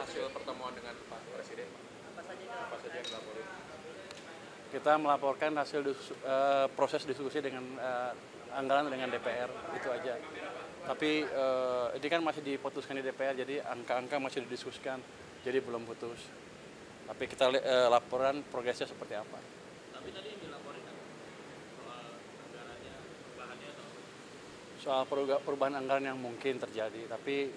hasil pertemuan dengan Pak Presiden? Apa saja yang dilaporin? Kita melaporkan hasil proses diskusi dengan anggaran dengan DPR, itu aja. Tapi ini kan masih diputuskan di DPR, jadi angka-angka masih didiskusikan, jadi belum putus. Tapi kita laporan progresnya seperti apa. Tapi tadi yang dilaporin kan soal anggarannya, perubahannya atau Soal perubahan anggaran yang mungkin terjadi, tapi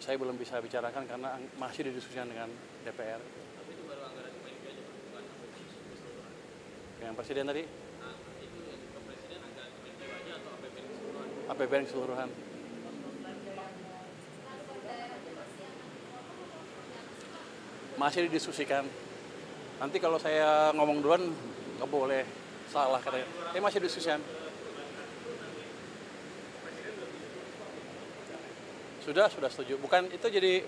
saya belum bisa bicarakan karena masih didiskusikan dengan DPR. tapi itu baru anggaran PMK aja Pak, bukan APBN keseluruhan. Dengan Presiden tadi, Nah, itu yang ke Presiden anggaran PMK aja atau APBN keseluruhan? APBN keseluruhan. Masih didiskusikan. Nanti kalau saya ngomong duluan, nggak boleh salah katanya. Masih didiskusikan. Sudah setuju. Bukan itu jadi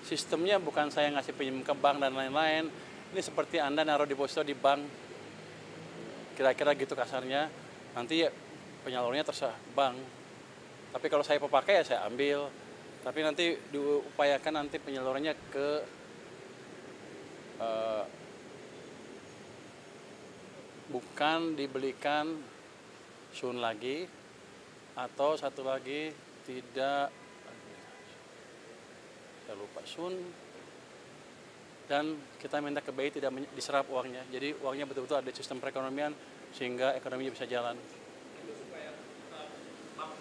sistemnya bukan saya ngasih pinjam ke bank dan lain-lain. Ini seperti Anda naruh deposito di bank. Kira-kira gitu kasarnya. Nanti ya penyalurnya terserah bank. Tapi kalau saya pakai ya saya ambil. Tapi nanti diupayakan nanti penyalurannya ke bukan dibelikan sun lagi atau satu lagi tidak, saya lupa, sun, dan kita minta ke BI tidak diserap uangnya, jadi uangnya betul-betul ada sistem perekonomian sehingga ekonominya bisa jalan. Itu supaya bank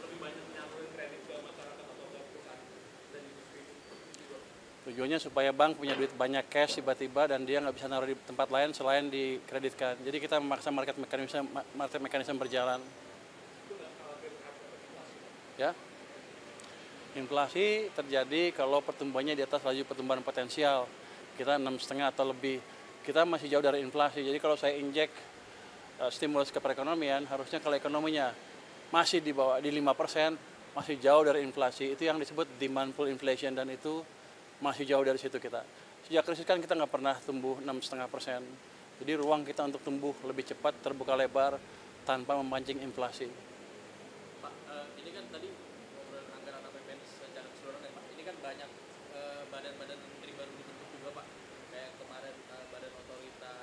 lebih banyak menyalurin kredit ke masyarakat atau ke perusahaan dan industri. Tujuannya supaya bank punya duit banyak cash tiba-tiba dan dia nggak bisa naruh di tempat lain selain dikreditkan. Jadi kita memaksa market mekanisme berjalan. Ya, inflasi terjadi kalau pertumbuhannya di atas laju pertumbuhan potensial. Kita 6,5 atau lebih. Kita masih jauh dari inflasi. Jadi kalau saya injek stimulus ke perekonomian, harusnya kalau ekonominya masih di bawah di 5%, masih jauh dari inflasi. Itu yang disebut demand pull inflation dan itu masih jauh dari situ kita. Sejak krisis kan kita nggak pernah tumbuh 6,5%. Jadi ruang kita untuk tumbuh lebih cepat, terbuka lebar, tanpa memancing inflasi. Pak, ini kan tadi ngobrol anggaran APBN secara keseluruhan ya Pak. Ini kan banyak badan-badan menteri baru dibentuk juga Pak. Kayak kemarin Badan Otorita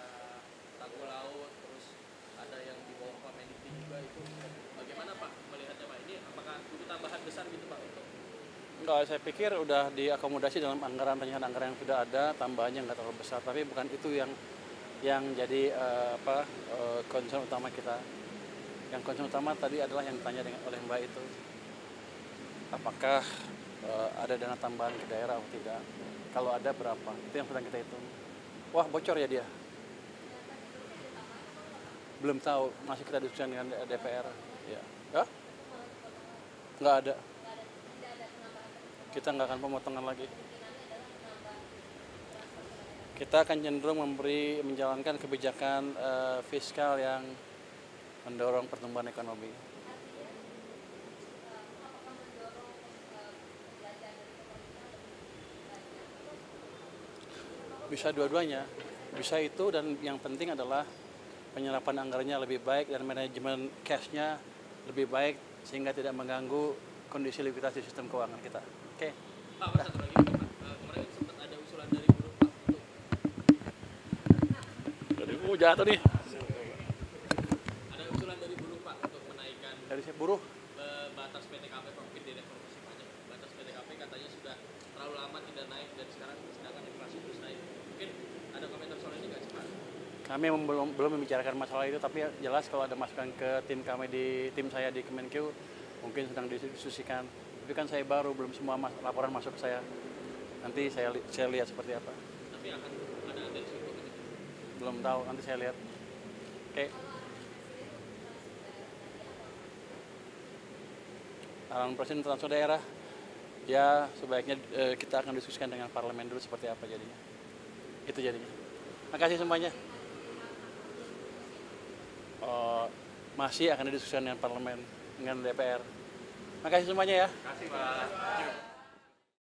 Tanggul Laut, terus ada yang di bawah Pak Mendik juga itu. Bagaimana Pak melihatnya Pak? Ini apakah butuh tambahan besar gitu Pak untuk? Enggak, saya pikir udah diakomodasi dalam anggaran rencana anggaran yang sudah ada, tambahannya nggak terlalu besar, tapi bukan itu yang jadi concern utama kita. Yang concern utama tadi adalah yang ditanya oleh Mbak itu, apakah ada dana tambahan ke daerah atau tidak? Kalau ada berapa? Itu yang sedang kita hitung. Wah, bocor ya dia? Belum tahu, masih kita diskusikan dengan DPR. Ya, nggak ada. Kita nggak akan pemotongan lagi. Kita akan cenderung menjalankan kebijakan fiskal yang mendorong pertumbuhan ekonomi. Bisa dua-duanya, bisa itu, dan yang penting adalah penyerapan anggarannya lebih baik dan manajemen cash-nya lebih baik sehingga tidak mengganggu kondisi likuiditas di sistem keuangan kita. Oke. Pak, satu lagi Pak. Kemarin sempat ada usulan dari buruh Pak untuk Jatuh nih. ada usulan dari buruh Pak untuk menaikkan Dari si buruh. batas PTKP Pak, mungkin di reformasi pajak. Batas PTKP katanya sudah terlalu lama tidak naik dan sekarang sedangkan inflasi terus naik. Mungkin ada komentar soal ini nggak sih Pak? Kami belum membicarakan masalah itu, tapi jelas kalau ada masukan ke tim kami tim saya di Kemenkeu mungkin sedang didiskusikan. Tapi kan saya baru, belum semua laporan masuk ke saya. Nanti saya lihat seperti apa. Tapi akan ada atensi untuk itu. Belum tahu, nanti saya lihat. Oke. Arahan Presiden transfer daerah, ya sebaiknya kita akan diskusikan dengan parlemen dulu seperti apa jadinya. Itu jadinya. Makasih semuanya. Masih akan didiskusikan dengan parlemen, dengan DPR. Makasih semuanya ya. Terima kasih Pak.